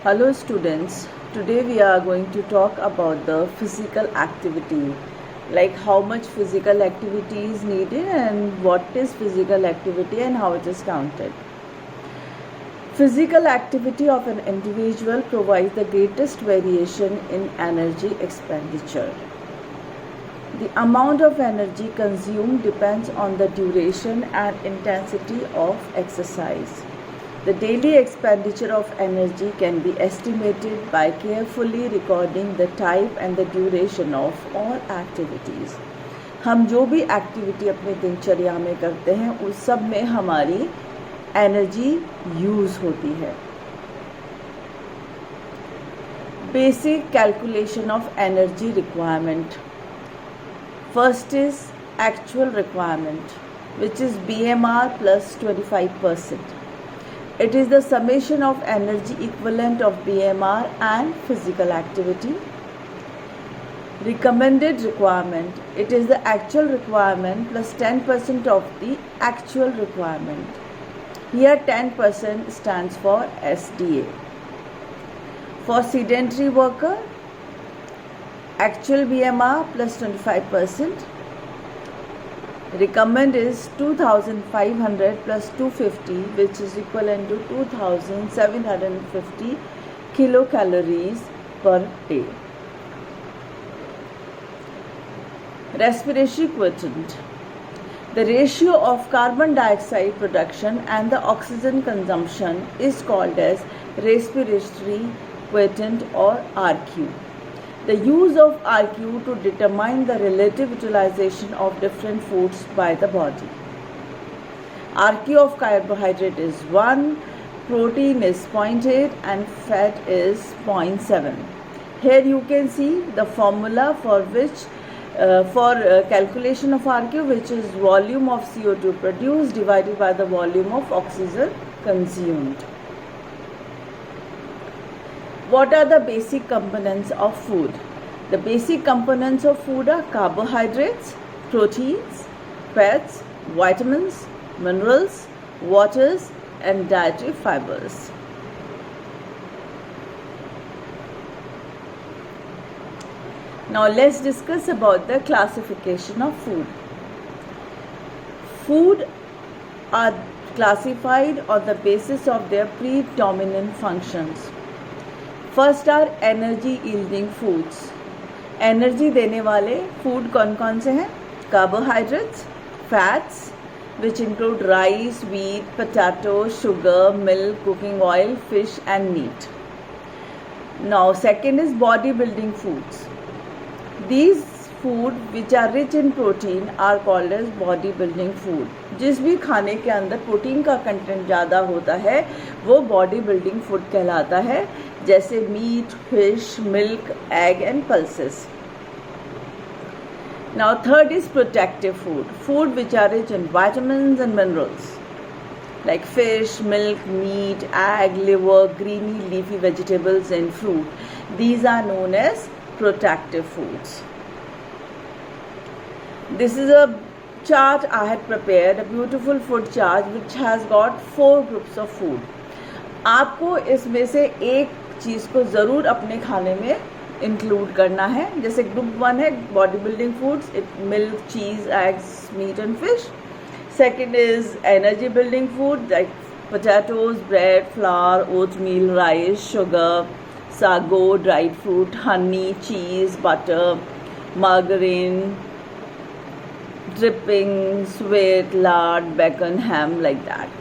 Hello students, today we are going to talk about the physical activity, like how much physical activity is needed and what is physical activity and how it is counted. Physical activity of an individual provides the greatest variation in energy expenditure. The amount of energy consumed depends on the duration and intensity of exercise. The daily expenditure of energy can be estimated by carefully recording the type and the duration of all activities. हम जो भी activity अपने दिनचर्या में करते हैं उस सब में हमारी एनर्जी यूज़ होती है. Basic calculation of energy requirement. First is actual requirement, which is BMR plus 25%. It is the summation of energy equivalent of BMR and physical activity. Recommended requirement. It is the actual requirement plus 10% of the actual requirement. Here 10% stands for SDA. For sedentary worker, actual BMR plus 25%. Recommend is 2500 plus 250, which is equivalent to 2750 kilocalories per day. Respiratory quotient. The ratio of carbon dioxide production and the oxygen consumption is called as respiratory quotient or RQ. The use of RQ to determine the relative utilization of different foods by the body. RQ of carbohydrate is 1, protein is 0.8 and fat is 0.7. Here you can see the formula for calculation of RQ, which is volume of CO2 produced divided by the volume of oxygen consumed. What are the basic components of food? The basic components of food are carbohydrates, proteins, fats, vitamins, minerals, waters, and dietary fibers. Now let's discuss about the classification of food. Food are classified on the basis of their predominant functions. First are energy yielding foods. Energy देने वाले food कौन कौन से हैं? Carbohydrates, fats which include rice, wheat, potato, sugar, milk, cooking oil, fish and meat. Now second is body building foods. These food which are rich in protein are called as body building food. जिस भी खाने के अंदर protein का content ज़्यादा होता है वो बॉडी बिल्डिंग फूड कहलाता है, जैसे meat, fish, milk, egg and pulses. Now third is protective food. Food which are rich in vitamins and minerals like fish, milk, meat, egg, liver, greeny leafy vegetables and fruit. These are known as protective foods. This is a chart I had prepared, a beautiful food chart which has got 4 groups of food. आपको इसमें से एक चीज़ को ज़रूर अपने खाने में include करना है. जैसे ग्रुप 1 है body building foods, it milk, cheese, eggs, meat and fish. Second is energy building food like potatoes, bread, flour, oatmeal, rice, sugar, sago, dried fruit, honey, cheese, butter, margarine, drippings, sweet, lard, bacon, ham, like that.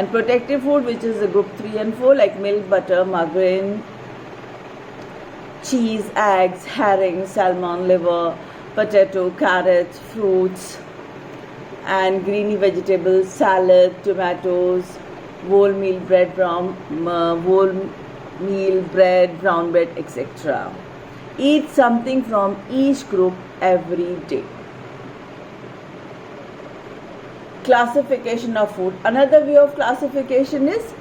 And protective food, which is the group 3 and 4, like milk, butter, margarine, cheese, eggs, herring, salmon, liver, potato, carrots, fruits, and greeny vegetables, salad, tomatoes, wholemeal bread, brown bread, etc. Eat something from each group every day. Classification of food. Another way of classification is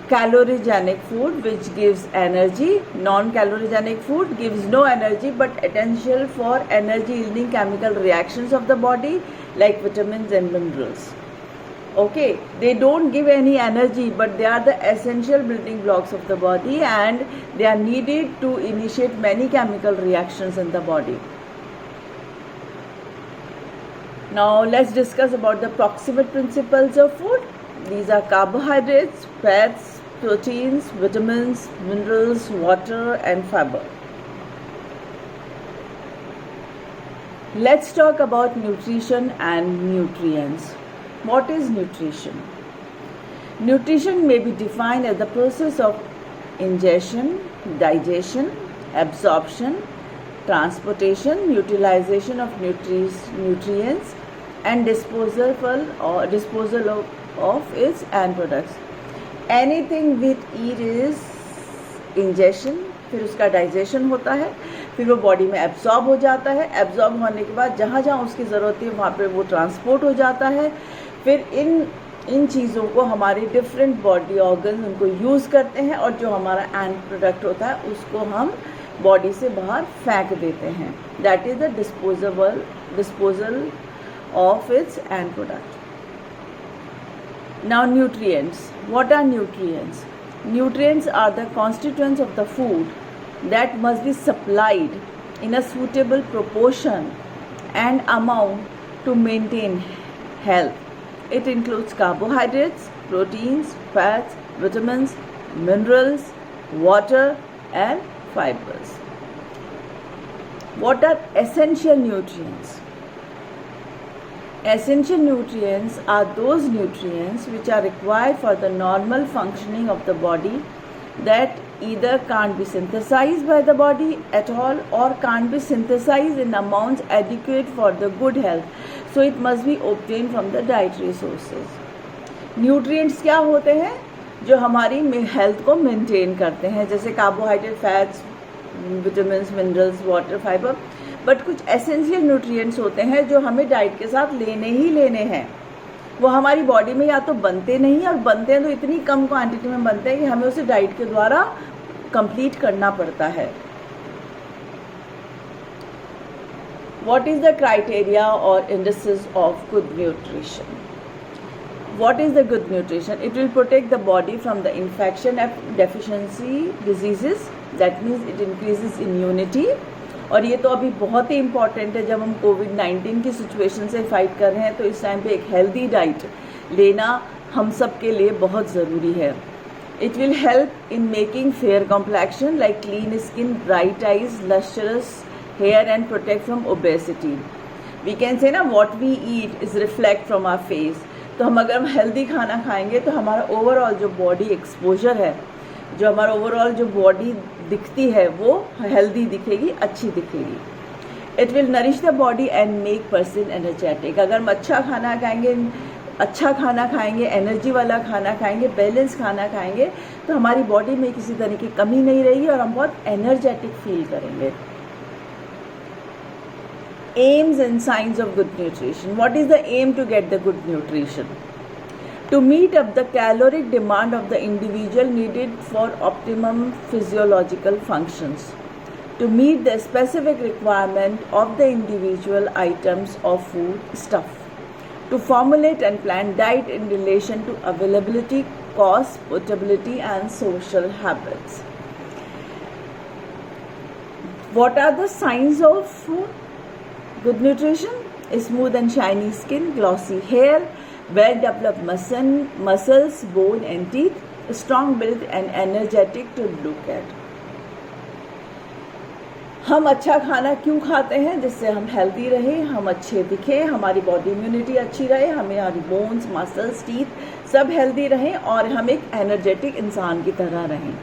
calorigenic food, which gives energy. Non-calorigenic food gives no energy but essential for energy yielding chemical reactions of the body like vitamins and minerals. Okay, they don't give any energy, but they are the essential building blocks of the body, and they are needed to initiate many chemical reactions in the body. Now let's discuss about the proximate principles of food. These are carbohydrates, fats, proteins, vitamins, minerals, water and fiber. Let's talk about nutrition and nutrients. What is nutrition? Nutrition may be defined as the process of ingestion, digestion, absorption, transportation, utilization of nutrients and disposal of its end products. Anything we eat is ingestion, फिर उसका digestion होता है, फिर वो body में absorb हो जाता है, एब्जॉर्ब होने के बाद जहाँ जहाँ उसकी ज़रूरत है वहाँ पे वो ट्रांसपोर्ट हो जाता है, फिर इन चीज़ों को हमारे डिफरेंट बॉडी ऑर्गन उनको यूज़ करते हैं और जो हमारा एंड प्रोडक्ट होता है उसको हम बॉडी से बाहर फेंक देते हैं. That is the disposal of its end product. Now nutrients. What are nutrients? Nutrients are the constituents of the food that must be supplied in a suitable proportion and amount to maintain health. It includes carbohydrates, proteins, fats, vitamins, minerals, water and fibers. What are essential nutrients? Essential nutrients are those nutrients which are required for the normal functioning of the body that either can't be synthesized by the body at all or can't be synthesized in amounts adequate for the good health. So it must be obtained from the dietary sources. Nutrients क्या होते हैं? जो हमारी health को maintain करते हैं, जैसे carbohydrate, fats, vitamins, minerals, water, fibre. But कुछ एसेंशियल न्यूट्रिएंट्स होते हैं जो हमें डाइट के साथ लेने ही लेने हैं. वो हमारी बॉडी में या तो बनते नहीं, और बनते हैं तो इतनी कम क्वांटिटी में बनते हैं कि हमें उसे डाइट के द्वारा कंप्लीट करना पड़ता है. व्हाट इज द क्राइटेरिया और indices of good nutrition? What is the good nutrition? It will protect the body from the infection and deficiency diseases. That means it increases immunity. और ये तो अभी बहुत ही इम्पॉर्टेंट है, जब हम कोविड-19 की सिचुएशन से फाइट कर रहे हैं तो इस टाइम पे एक हेल्दी डाइट लेना हम सब के लिए बहुत ज़रूरी है. It will help in making fair complexion like clean skin, bright eyes, lustrous hair and protect from obesity. We can say ना what we eat is reflect from our face. तो अगर हम हेल्दी खाना खाएंगे तो हमारा ओवरऑल जो body exposure है, जो हमारा ओवरऑल जो बॉडी दिखती है वो हेल्दी दिखेगी, अच्छी दिखेगी. It will nourish the body and make person energetic. अगर हम अच्छा खाना खाएंगे, एनर्जी वाला खाना खाएंगे, बैलेंस खाना खाएंगे तो हमारी बॉडी में किसी तरह की कमी नहीं रहेगी और हम बहुत एनर्जेटिक फील करेंगे. Aims and signs of good nutrition. What is the aim to get the good nutrition? To meet up the caloric demand of the individual needed for optimum physiological functions. To meet the specific requirement of the individual items of food stuff. To formulate and plan diet in relation to availability, cost, portability and social habits. What are the signs of good nutrition? Smooth and shiny skin, glossy hair, well-developed muscles, bone and teeth, strong build and energetic to look at. हम अच्छा खाना क्यों खाते हैं? जिससे हम healthy रहे, हम अच्छे दिखे, हमारी बॉडी इम्यूनिटी अच्छी रहे, हमारी बोन्स, मसल्स, टीथ सब हेल्दी रहें और हम एक एनर्जेटिक इंसान की तरह रहें.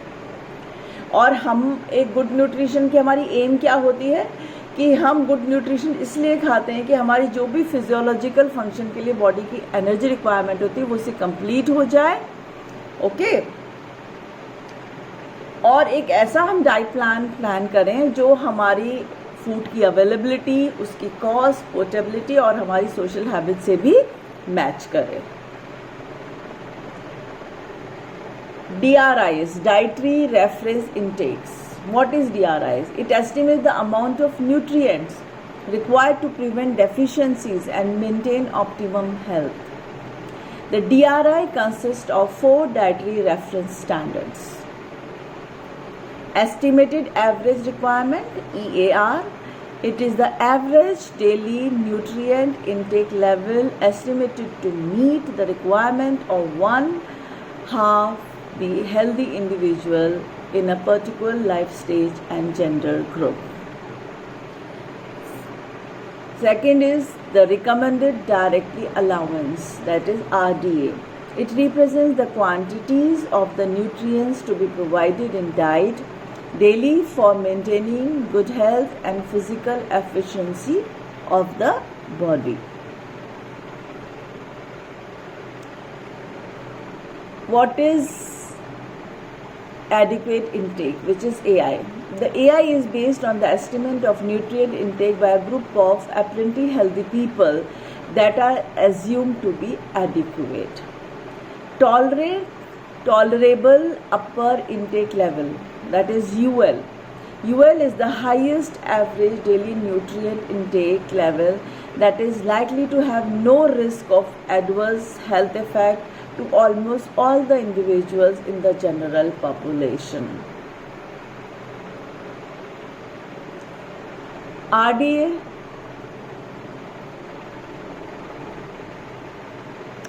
और हम एक गुड न्यूट्रिशन की हमारी एम क्या होती है कि हम गुड न्यूट्रिशन इसलिए खाते हैं कि हमारी जो भी फिजियोलॉजिकल फंक्शन के लिए बॉडी की एनर्जी रिक्वायरमेंट होती है वो उससे कंप्लीट हो जाए. ओके. और एक ऐसा हम डाइट प्लान करें जो हमारी फूड की अवेलेबिलिटी, उसकी कॉस्ट, पोर्टेबिलिटी और हमारी सोशल हैबिट से भी मैच करे. DRIs, Dietary Reference Intakes. What is DRIs? It estimates the amount of nutrients required to prevent deficiencies and maintain optimum health. The DRI consists of 4 dietary reference standards. Estimated average requirement, EAR. It is the average daily nutrient intake level estimated to meet the requirement of one half the healthy individual in a particular life stage and gender group. Second is the recommended directly allowance, that is RDA. It represents the quantities of the nutrients to be provided in diet daily for maintaining good health and physical efficiency of the body. What is adequate intake, which is AI? The AI is based on the estimate of nutrient intake by a group of apparently healthy people that are assumed to be adequate. Tolerable upper intake level, that is UL. UL is the highest average daily nutrient intake level that is likely to have no risk of adverse health effect to almost all the individuals in the general population. RDA,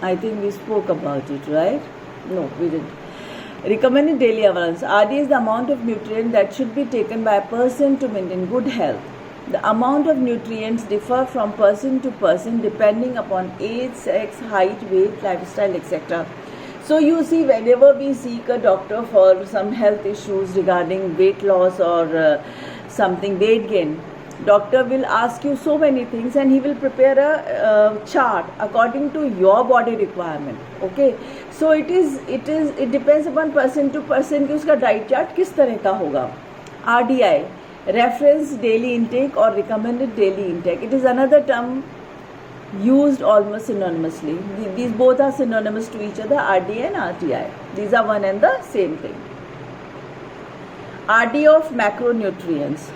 I think we spoke about it, right? No, we didn't. Recommended daily allowance. RDA is the amount of nutrient that should be taken by a person to maintain good health. The amount of nutrients differ from person to person depending upon age, sex, height, weight, lifestyle, etc. So you see, whenever we seek a doctor for some health issues regarding weight loss or something weight gain, doctor will ask you so many things and he will prepare a chart according to your body requirement. Okay, so it depends upon person to person कि उसका diet chart किस तरह का होगा. RDI, reference daily intake or recommended daily intake. It is another term used almost synonymously. These both are synonymous to each other, RDA and RTI. These are one and the same thing. RDA of macronutrients.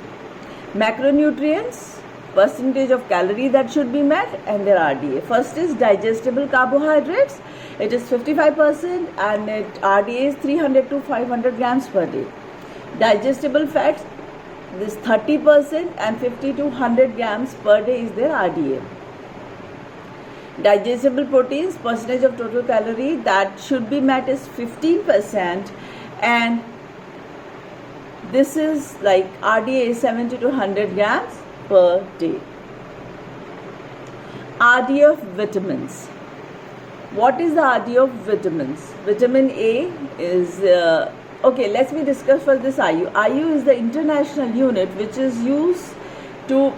Macronutrients, percentage of calorie that should be met, and their RDA. First is digestible carbohydrates. It is 55% and RDA is 300 to 500 grams per day. Digestible fats, this 30% and 50 to 100 grams per day is their RDA. Digestible proteins, percentage of total calorie that should be met is 15%, and this is like RDA is 70 to 100 grams per day. RDA of vitamins. What is the RDA of vitamins? Vitamin A is okay, let me discuss for this IU. IU is the international unit which is used to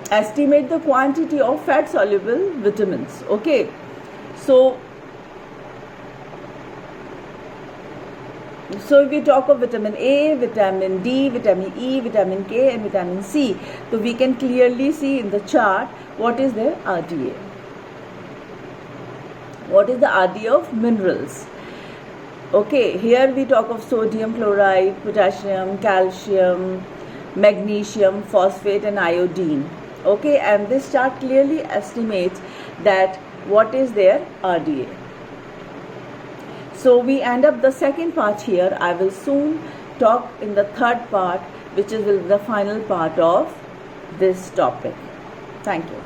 estimate the quantity of fat soluble vitamins. Okay, so if we talk of vitamin A, vitamin D, vitamin E, vitamin K and vitamin C, so we can clearly see in the chart what is their RDA. What is the RDA of minerals? Okay, here we talk of sodium chloride, potassium, calcium, magnesium, phosphate and iodine. Okay, and this chart clearly estimates that what is their RDA. So we end up the second part here. I will soon talk in the third part, which is the final part of this topic. Thank you.